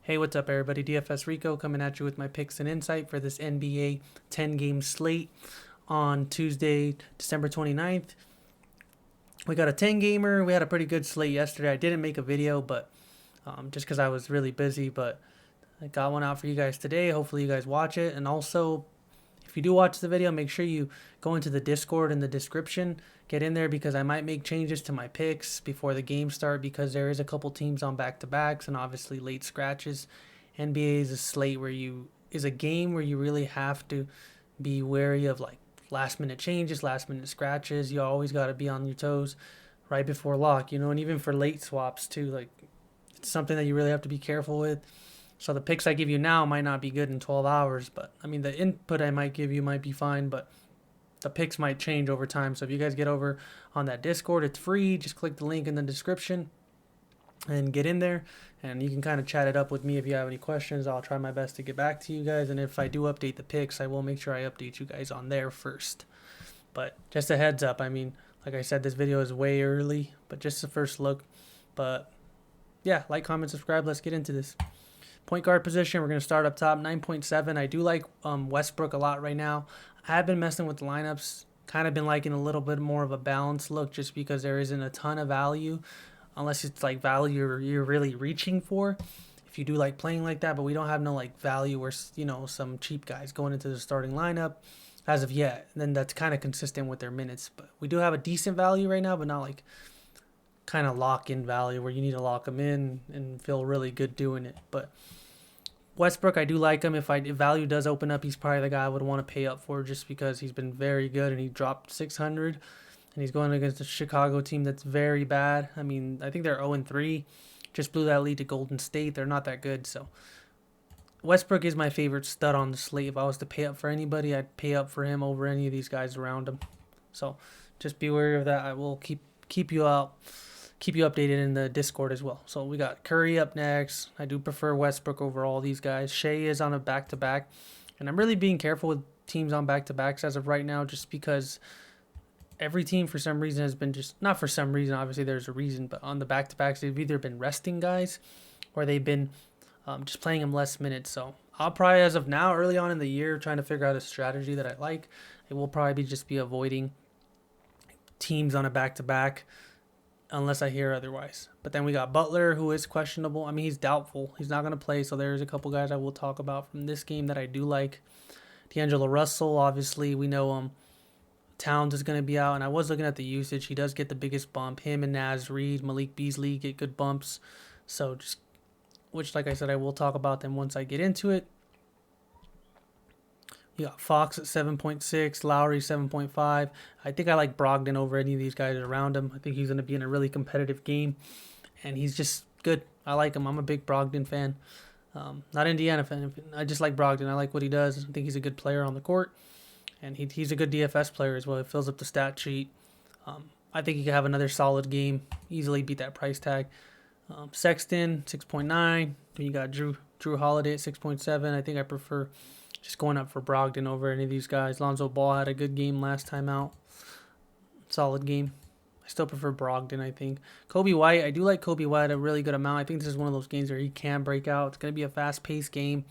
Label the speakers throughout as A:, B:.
A: Hey, what's up, everybody? DFS Rico coming at you with my picks and insight for this NBA 10-game slate on Tuesday, December 29th. We got a 10-gamer. We had a pretty good slate yesterday. I didn't make a video, but just because I was really busy, but I got one out for you guys today. Hopefully you guys watch it. And also, if you do watch the video, make sure you go into the Discord in the description. Get in there because I might make changes to my picks before the game start because there is a couple teams on back-to-backs and obviously late scratches. NBA is a slate where you is a game where you really have to be wary of like last minute changes, last minute scratches. You always got to be on your toes right before lock, and even for late swaps too. Like it's something that you really have to be careful with. So the picks I give you now might not be good in 12 hours, but I mean the input I might give you might be fine, but the picks might change over time. So if you guys get over on that Discord, it's free. Just click the link in the description and get in there, and you can kind of chat it up with me if you have any questions. I'll try my best to get back to you guys, and if I do update the picks, I will make sure I update you guys on there first. But just a heads up, I mean, like I said, this video is way early, but just the first look. But yeah, like, comment, subscribe. Let's get into this. Point guard position, we're going to start up top, 9.7. I do like Westbrook a lot right now. I have been messing with the lineups, kind of been liking a little bit more of a balanced look just because there isn't a ton of value, unless it's like value you're really reaching for. If you do like playing like that, but we don't have no like value or, some cheap guys going into the starting lineup as of yet. And then that's kind of consistent with their minutes. But we do have a decent value right now, but not like kind of lock-in value where you need to lock them in and feel really good doing it. But Westbrook, I do like him. If value does open up, he's probably the guy I would want to pay up for just because he's been very good and he dropped 600 and he's going against a Chicago team that's very bad. I mean, I think they're 0-3. Just blew that lead to Golden State. They're not that good. So Westbrook is my favorite stud on the slate. If I was to pay up for anybody, I'd pay up for him over any of these guys around him. So just be aware of that. I will keep you updated in the Discord as well. So we got Curry up next. I do prefer Westbrook over all these guys. Shea is on a back-to-back. And I'm really being careful with teams on back-to-backs as of right now just because every team for some reason has been just, not for some reason, obviously there's a reason, but on the back-to-backs they've either been resting guys or they've been just playing them less minutes. So I'll probably, as of now, early on in the year, trying to figure out a strategy that I like. It will probably just be avoiding teams on a back-to-back unless I hear otherwise. But then we got Butler, who is questionable. I mean, he's doubtful. He's not going to play, so there's a couple guys I will talk about from this game that I do like. D'Angelo Russell, obviously, we know Towns is going to be out, and I was looking at the usage. He does get the biggest bump. Him and Naz Reid, Malik Beasley get good bumps. So just, which, like I said, I will talk about them once I get into it. You got Fox at 7.6, Lowry 7.5. I think I like Brogdon over any of these guys around him. I think he's going to be in a really competitive game, and he's just good. I like him. I'm a big Brogdon fan. Not Indiana fan. I just like Brogdon. I like what he does. I think he's a good player on the court, and he's a good DFS player as well. He fills up the stat sheet. I think he could have another solid game, easily beat that price tag. Sexton, 6.9. Then you got Drew Holiday at 6.7. I think I prefer just going up for Brogdon over any of these guys. Lonzo Ball had a good game last time out. Solid game. I still prefer Brogdon, I think. Kobe White, I do like Kobe White a really good amount. I think this is one of those games where he can break out. It's going to be a fast-paced game.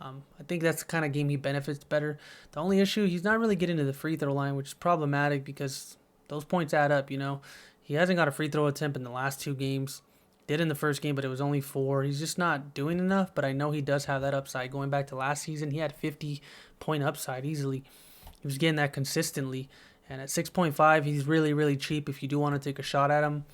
A: I think that's the kind of game he benefits better. The only issue, he's not really getting to the free throw line, which is problematic because those points add up, He hasn't got a free throw attempt in the last two games. Did in the first game, but it was only 4. He's just not doing enough, but I know he does have that upside. Going back to last season, he had 50-point upside easily. He was getting that consistently. And at 6.5, he's really, really cheap if you do want to take a shot at him.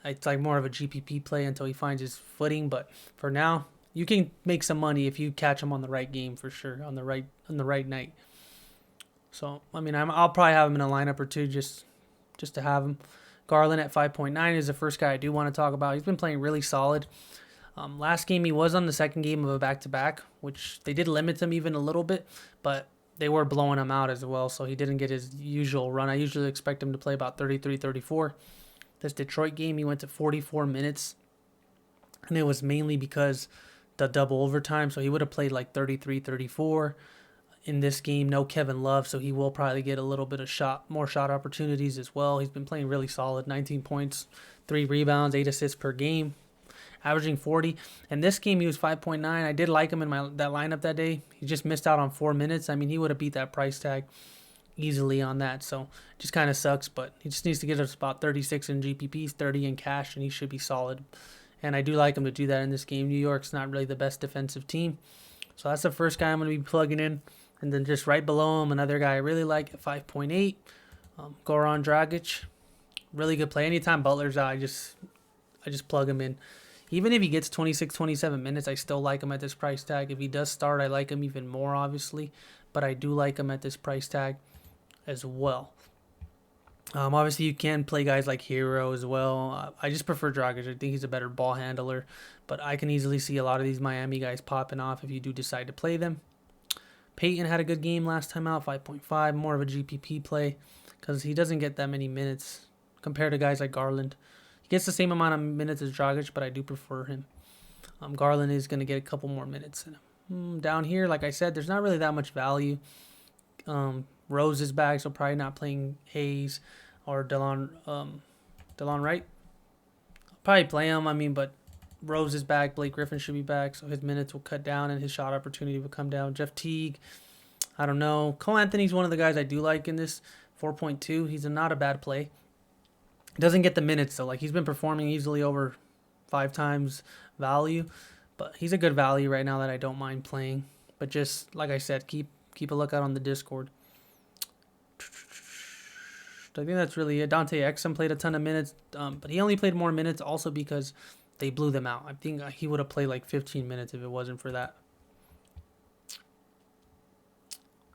A: It's like more of a GPP play until he finds his footing, but for now, you can make some money if you catch him on the right game for sure, on the right night. So, I mean, I'll probably have him in a lineup or two just to have him. Garland at 5.9 is the first guy I do want to talk about. He's been playing really solid. Last game, he was on the second game of a back-to-back, which they did limit him even a little bit, but they were blowing him out as well, so he didn't get his usual run. I usually expect him to play about 33, 34. This Detroit game, he went to 44 minutes, and it was mainly because the double overtime, so he would have played like 33, 34. In this game, no Kevin Love, so he will probably get a little bit of more shot opportunities as well. He's been playing really solid, 19 points, 3 rebounds, 8 assists per game. averaging 40. And this game, he was 5.9. I did like him in that lineup that day. He just missed out on 4 minutes. I mean, he would have beat that price tag easily on that. So it just kind of sucks, but he just needs to get us about 36 in GPPs, 30 in cash, and he should be solid. And I do like him to do that in this game. New York's not really the best defensive team. So that's the first guy I'm going to be plugging in. And then just right below him, another guy I really like at 5.8, Goran Dragic. Really good play. Anytime Butler's out, I just plug him in. Even if he gets 26, 27 minutes, I still like him at this price tag. If he does start, I like him even more, obviously. But I do like him at this price tag as well. Obviously, you can play guys like Hero as well. I just prefer Dragic. I think he's a better ball handler. But I can easily see a lot of these Miami guys popping off if you do decide to play them. Peyton had a good game last time out, 5.5. More of a GPP play because he doesn't get that many minutes compared to guys like Garland. He gets the same amount of minutes as Dragic, but I do prefer him. Garland is going to get a couple more minutes. Down here, like I said, there's not really that much value. Rose is back, so probably not playing Hayes or Delon Wright. I'll probably play him, but Rose is back. Blake Griffin should be back, so his minutes will cut down and his shot opportunity will come down. Jeff Teague, I don't know. Cole Anthony's one of the guys I do like in this, 4.2. He's not a bad play. He doesn't get the minutes, though. Like, he's been performing easily over 5 times value, but he's a good value right now that I don't mind playing. But just, like I said, keep a lookout on the Discord. I think that's really it. Dante Exum played a ton of minutes, but he only played more minutes also because they blew them out. I think he would have played like 15 minutes if it wasn't for that.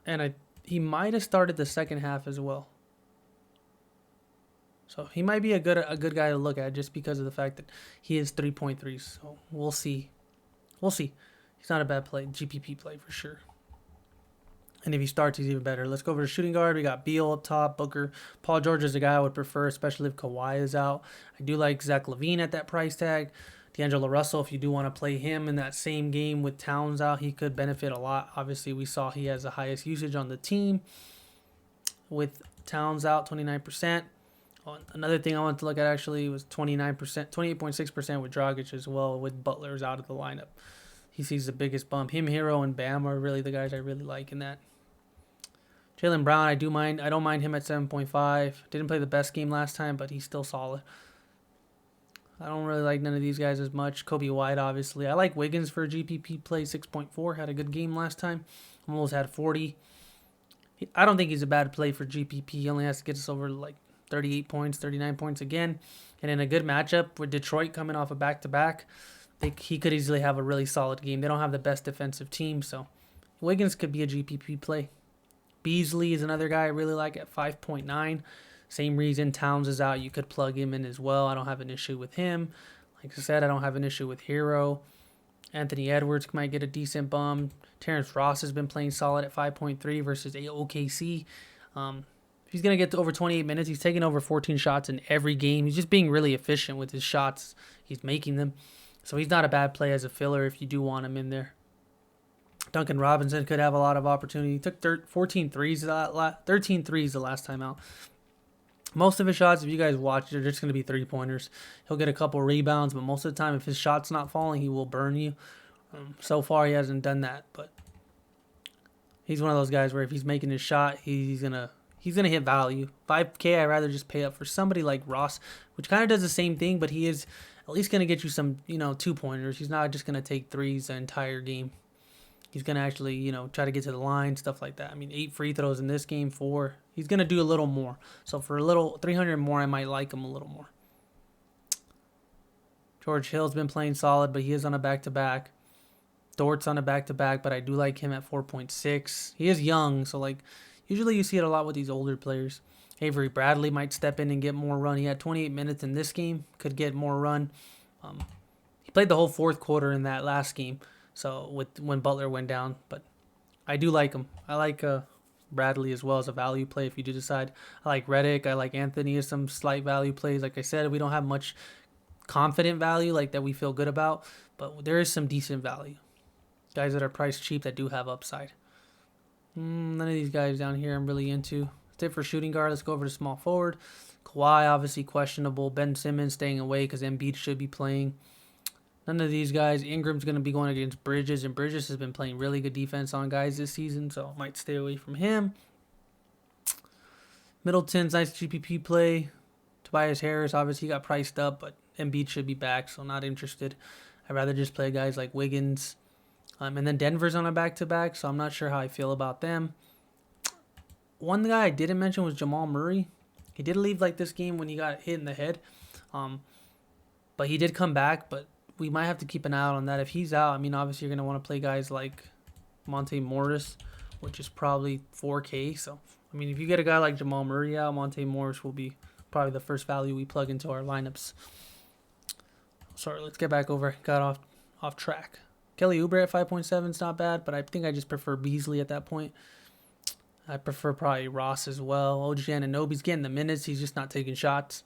A: And he might have started the second half as well. So he might be a good guy to look at just because of the fact that he is 3.3. So we'll see. He's not a bad play, GPP play for sure. And if he starts, he's even better. Let's go over to shooting guard. We got Beal up top, Booker. Paul George is the guy I would prefer, especially if Kawhi is out. I do like Zach LaVine at that price tag. D'Angelo Russell, if you do want to play him in that same game with Towns out, he could benefit a lot. Obviously, we saw he has the highest usage on the team with Towns out, 29%. Another thing I wanted to look at actually was 29%, 28.6% with Dragic as well, with Butler's out of the lineup. He sees the biggest bump. Him, Hero, and Bam are really the guys I really like in that. Jaylen Brown, I don't mind him at 7.5. Didn't play the best game last time, but he's still solid. I don't really like none of these guys as much. Kobe White, obviously. I like Wiggins for a GPP play, 6.4. Had a good game last time. Almost had 40. I don't think he's a bad play for GPP. He only has to get us over like 38 points, 39 points again. And in a good matchup with Detroit coming off a back-to-back, he could easily have a really solid game. They don't have the best defensive team, so Wiggins could be a GPP play. Beasley is another guy I really like at 5.9. Same reason Towns is out. You could plug him in as well. I don't have an issue with him. Like I said, I don't have an issue with Hero. Anthony Edwards might get a decent bump. Terrence Ross has been playing solid at 5.3 versus OKC. If he's going to get to over 28 minutes, he's taking over 14 shots in every game. He's just being really efficient with his shots. He's making them. So he's not a bad play as a filler if you do want him in there. Duncan Robinson could have a lot of opportunity. He took 13 threes the last time out. Most of his shots, if you guys watch, they're just going to be three-pointers. He'll get a couple rebounds, but most of the time, if his shot's not falling, he will burn you. So far, he hasn't done that, but he's one of those guys where if he's making his shot, he's gonna hit value. 5K, I'd rather just pay up for somebody like Ross, which kind of does the same thing, but he is at least going to get you some, two-pointers. He's not just going to take threes the entire game. He's going to actually, try to get to the line, stuff like that. 8 free throws in this game, 4. He's going to do a little more. So for a little 300 more, I might like him a little more. George Hill's been playing solid, but he is on a back-to-back. Dort's on a back-to-back, but I do like him at 4.6. He is young, so usually you see it a lot with these older players. Avery Bradley might step in and get more run. He had 28 minutes in this game, could get more run. He played the whole fourth quarter in that last game. So when Butler went down, but I do like him. I like Bradley as well as a value play if you do decide. I like Redick. I like Anthony as some slight value plays. Like I said, we don't have much confident value like that we feel good about, but there is some decent value. Guys that are priced cheap that do have upside. None of these guys down here I'm really into. That's it for shooting guard. Let's go over to small forward. Kawhi obviously questionable. Ben Simmons staying away because Embiid should be playing. None of these guys. Ingram's going to be going against Bridges, and Bridges has been playing really good defense on guys this season, so I might stay away from him. Middleton's nice GPP play. Tobias Harris, obviously, got priced up, but Embiid should be back, so not interested. I'd rather just play guys like Wiggins. And then Denver's on a back-to-back, so I'm not sure how I feel about them. One guy I didn't mention was Jamal Murray. He did leave like this game when he got hit in the head. But he did come back, but we might have to keep an eye out on that. If he's out, I mean, obviously you're going to want to play guys like Monte Morris, which is probably 4K. So, I mean, if you get a guy like Jamal Murray out, Monte Morris will be probably the first value we plug into our lineups. Sorry, let's get back over. Got off track. Kelly Oubre at 5.7 is not bad, but I think I just prefer Beasley at that point. I prefer probably Ross as well. OG Anunoby's getting the minutes. He's just not taking shots.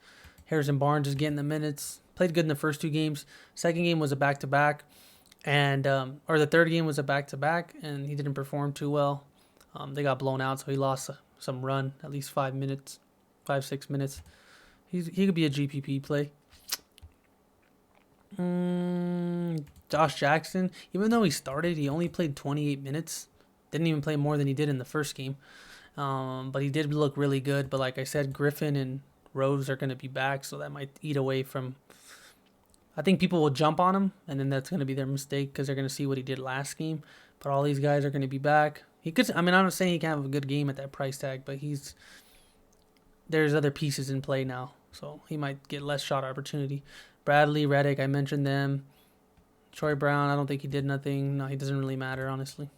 A: Harrison Barnes is getting the minutes. Played good in the first 2 games. Second game was a back-to-back. And or the third game was a back-to-back, and he didn't perform too well. They got blown out, so he lost some run, at least 5 minutes, 5-6 minutes. He could be a GPP play. Josh Jackson, even though he started, he only played 28 minutes. Didn't even play more than he did in the first game. But he did look really good. But like I said, Griffin and Rose are going to be back, so that might eat away from... I think people will jump on him, and then that's going to be their mistake because they're going to see what he did last game. But all these guys are going to be back. He could. I mean, I'm not saying he can't have a good game at that price tag, but there's other pieces in play now, so he might get less shot opportunity. Bradley, Redick, I mentioned them. Troy Brown, I don't think he did nothing. No, he doesn't really matter, honestly.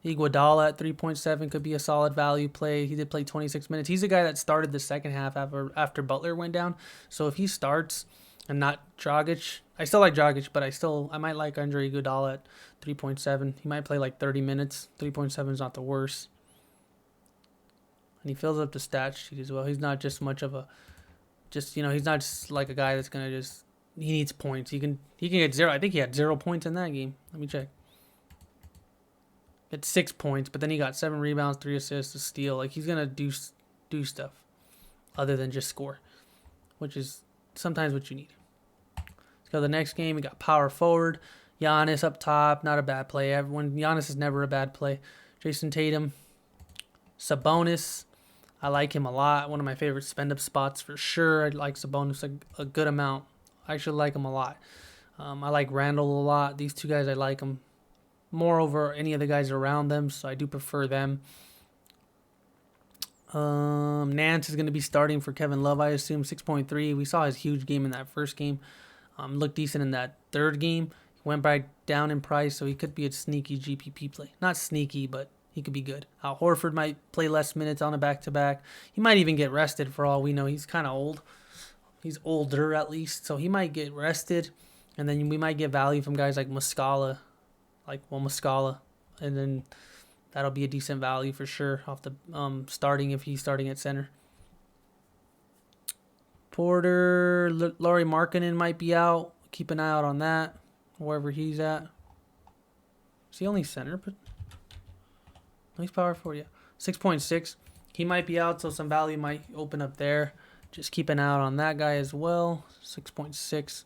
A: Iguodala at 3.7 could be a solid value play. He did play 26 minutes. He's a guy that started the second half after Butler went down. So if he starts and not Dragic, I still like Dragic, but I might like Andre Iguodala at 3.7. He might play like 30 minutes. 3.7 is not the worst. And he fills up the stat sheet as well. He's not just much of a, he's not just like a guy that's going to he needs points. He can get 0. I think he had 0 points in that game. Let me check. It's 6 points, but then he got 7 rebounds, 3 assists, a steal. Like, he's going to do stuff other than just score, which is sometimes what you need. Let's go to the next game. We got power forward. Giannis up top. Not a bad play. Giannis is never a bad play. Jason Tatum. Sabonis. I like him a lot. One of my favorite spend-up spots for sure. I like Sabonis a good amount. I actually like him a lot. I like Randall a lot. These 2 guys, I like them more over any of the guys around them, so I do prefer them. Nance is going to be starting for Kevin Love, I assume. 6.3. We saw his huge game in that first game. Looked decent in that third game. He went back down in price, so he could be a sneaky GPP play. Not sneaky, but he could be good. Al Horford might play less minutes on a back-to-back. He might even get rested for all we know. He's kind of old. He's older, at least, so he might get rested. And then we might get value from guys like Muscala. And then that'll be a decent value for sure off the starting if he's starting at center. Porter, Lauri Markkanen might be out. Keep an eye out on that, wherever he's at. Is he only center? But nice power for you. 6.6. He might be out, so some value might open up there. Just keep an eye out on that guy as well. 6.6.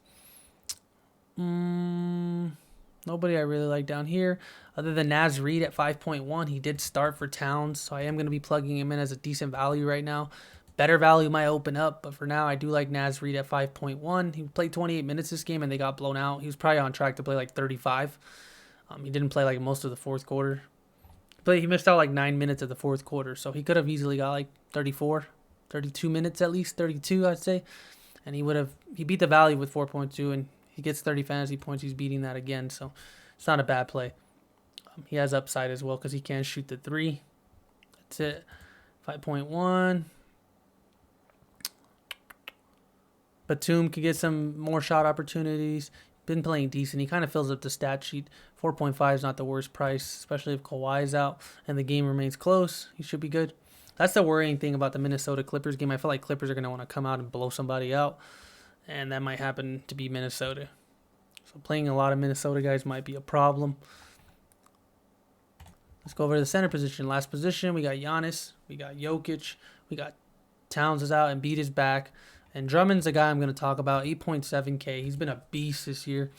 A: Nobody I really like down here other than Naz Reid at 5.1. He did start for Towns, so I am going to be plugging him in as a decent value right now. Better value might open up, but for now I do like Naz Reid at 5.1. He played 28 minutes this game and they got blown out. He was probably on track to play like 35. He didn't play like most of the fourth quarter. He missed out like 9 minutes of the fourth quarter, so he could have easily got like 34, 32 minutes at least, 32 I'd say. And he beat the value with 4.2 and he gets 30 fantasy points. He's beating that again, so it's not a bad play. He has upside as well because he can shoot the 3. That's it. 5.1. Batum could get some more shot opportunities. Been playing decent. He kind of fills up the stat sheet. 4.5 is not the worst price, especially if Kawhi is out and the game remains close. He should be good. That's the worrying thing about the Minnesota Clippers game. I feel like Clippers are going to want to come out and blow somebody out. And that might happen to be Minnesota. So playing a lot of Minnesota guys might be a problem. Let's go over to the center position. Last position, we got Giannis. We got Jokic. We got Towns is out. Embiid is back. And Drummond's the guy I'm going to talk about. 8.7K. He's been a beast this year.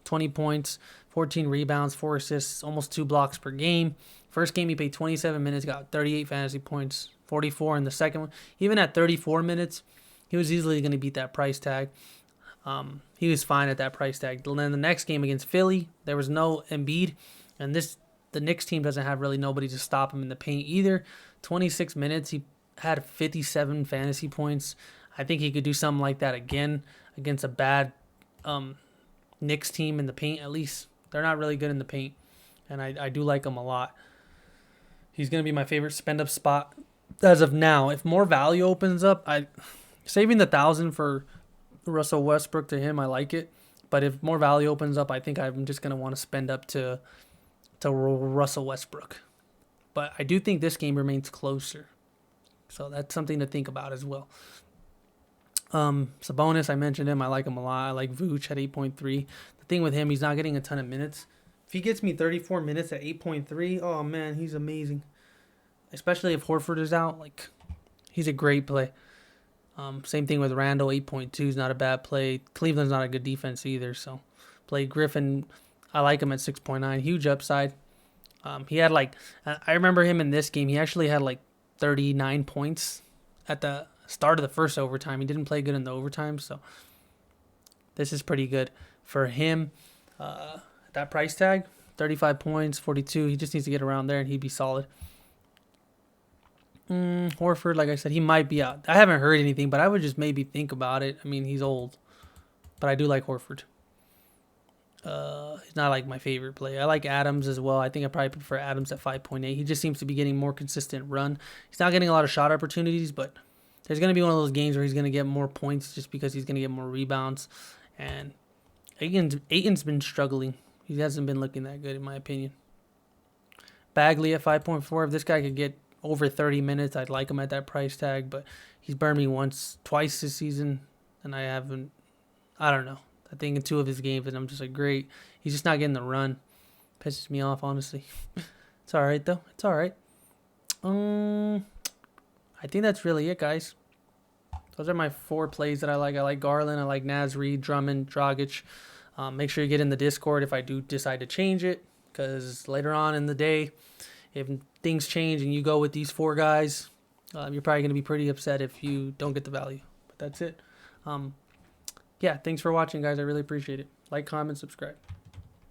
A: 20 points, 14 rebounds, 4 assists, almost 2 blocks per game. First game he played 27 minutes, got 38 fantasy points, 44 in the second one. Even at 34 minutes, he was easily going to beat that price tag. He was fine at that price tag. And then the next game against Philly, there was no Embiid, and the Knicks team doesn't have really nobody to stop him in the paint either. 26 minutes, he had 57 fantasy points. I think he could do something like that again against a bad Knicks team in the paint. At least they're not really good in the paint, and I do like him a lot. He's going to be my favorite spend-up spot as of now. If more value opens up, saving the 1,000 for Russell Westbrook to him, I like it. But if more value opens up, I think I'm just going to want to spend up to Russell Westbrook. But I do think this game remains closer. So that's something to think about as well. Sabonis, I mentioned him. I like him a lot. I like Vooch at 8.3. The thing with him, he's not getting a ton of minutes. If he gets me 34 minutes at 8.3, oh man, he's amazing. Especially if Horford is out, like he's a great play. Same thing with Randall, 8.2 is not a bad play. Cleveland's not a good defense either, so play Griffin. I like him at 6.9, huge upside. He had I remember him in this game. He actually had 39 points at the start of the first overtime. He didn't play good in the overtime, so this is pretty good for him. That price tag, 35 points, 42. He just needs to get around there, and he'd be solid. Horford, like I said, he might be out. I haven't heard anything, but I would just maybe think about it. I mean, he's old, but I do like Horford. He's not my favorite play. I like Adams as well. I think I probably prefer Adams at 5.8. He just seems to be getting more consistent run. He's not getting a lot of shot opportunities, but there's going to be one of those games where he's going to get more points just because he's going to get more rebounds. And Ayton's been struggling. He hasn't been looking that good, in my opinion. Bagley at 5.4. If this guy could get over 30 minutes, I'd like him at that price tag. But he's burned me twice this season, and I don't know. I think in 2 of his games, and I'm just great. He's just not getting the run. Pisses me off, honestly. It's all right, though. It's all right. I think that's really it, guys. Those are my 4 plays that I like. I like Garland. I like Naz Reid, Drummond, Dragic. Make sure you get in the Discord if I do decide to change it, because later on in the day, if things change and you go with these 4 guys, you're probably going to be pretty upset if you don't get the value. But that's it. Yeah, thanks for watching, guys. I really appreciate it. Like, comment, subscribe.